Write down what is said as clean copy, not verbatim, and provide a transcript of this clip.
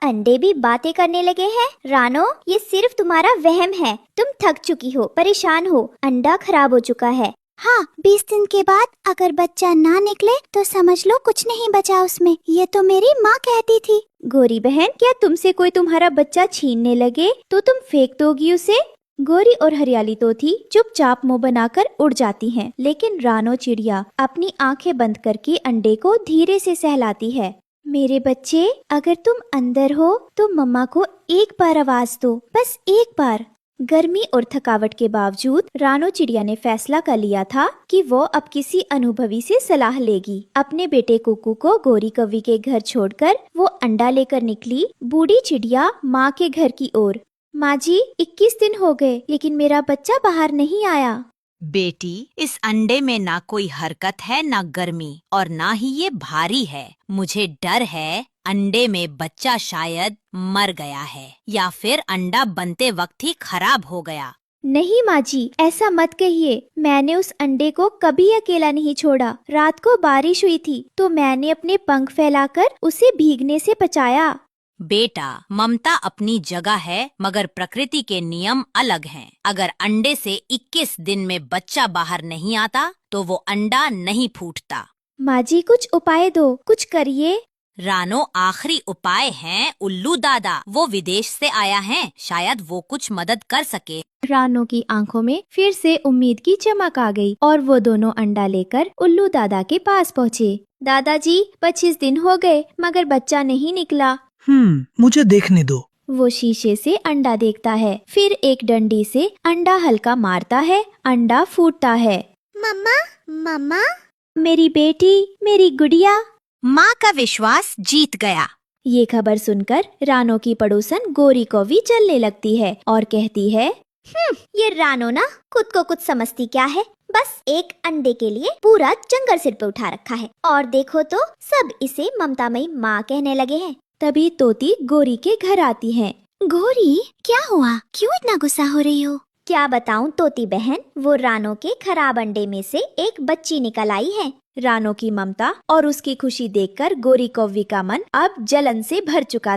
अंडे भी बातें करने लगे हैं। रानो, ये सिर्फ तुम्हारा वहम है। तुम थक चुकी हो, परेशान हो, अंडा खराब हो चुका है। हाँ, 20 दिन के बाद अगर बच्चा ना निकले तो समझ लो कुछ नहीं बचा उसमें। ये तो मेरी माँ कहती थी। गोरी बहन, क्या तुमसे कोई तुम्हारा बच्चा छीनने लगे तो तुम फेंक दोगी उसे? गोरी और हरियाली तोती चुपचाप मुंह बनाकर उड़ जाती हैं, लेकिन रानो चिड़िया अपनी आंखें बंद करके अंडे को धीरे से सहलाती है। मेरे बच्चे, अगर तुम अंदर हो तो मम्मा को एक बार आवाज दो, बस एक बार। गर्मी और थकावट के बावजूद रानो चिड़िया ने फैसला कर लिया था कि वो अब किसी अनुभवी से सलाह लेगी। अपने बेटे कुकू को गोरी कौवी के घर छोड़कर वो अंडा लेकर निकली बूढ़ी चिड़िया माँ के घर की ओर। माँ जी, 21 दिन हो गए लेकिन मेरा बच्चा बाहर नहीं आया। बेटी, इस अंडे में ना कोई हरकत है, ना गर्मी, और ना ही ये भारी है। मुझे डर है अंडे में बच्चा शायद मर गया है या फिर अंडा बनते वक्त ही खराब हो गया। नहीं माँ जी, ऐसा मत कहिए। मैंने उस अंडे को कभी अकेला नहीं छोड़ा। रात को बारिश हुई थी तो मैंने अपने पंख फैलाकर उसे भीगने से बचाया। बेटा, ममता अपनी जगह है, मगर प्रकृति के नियम अलग हैं। अगर अंडे से 21 दिन में बच्चा बाहर नहीं आता तो वो अंडा नहीं फूटता। माँ जी, कुछ उपाय दो, कुछ करिए। रानो, आखिरी उपाय है उल्लू दादा। वो विदेश से आया है, शायद वो कुछ मदद कर सके। रानो की आंखों में फिर से उम्मीद की चमक आ गई और वो दोनों अंडा लेकर उल्लू दादा के पास पहुँचे। दादाजी, 25 दिन हो गए मगर बच्चा नहीं निकला। मुझे देखने दो। वो शीशे से अंडा देखता है, फिर एक डंडी से अंडा हल्का मारता है, अंडा फूटता है। मम्मा, मम्मा। मेरी बेटी, मेरी गुड़िया। माँ का विश्वास जीत गया। ये खबर सुनकर रानो की पड़ोसन गोरी कौवी चलने लगती है और कहती है, ये रानो ना खुद को कुछ समझती क्या है। बस एक अंडे के लिए पूरा जंगल सिर पे उठा रखा है और देखो तो सब इसे ममतामयी माँ कहने लगे हैं। तभी तोती गोरी के घर आती है। गोरी, क्या हुआ? क्यों इतना गुस्सा हो रही हो? क्या बताऊं तोती बहन, वो रानो के खराब अंडे में से एक बच्ची निकल आई है। रानो की ममता और उसकी खुशी देखकर गोरी कौवी का मन अब जलन से भर चुका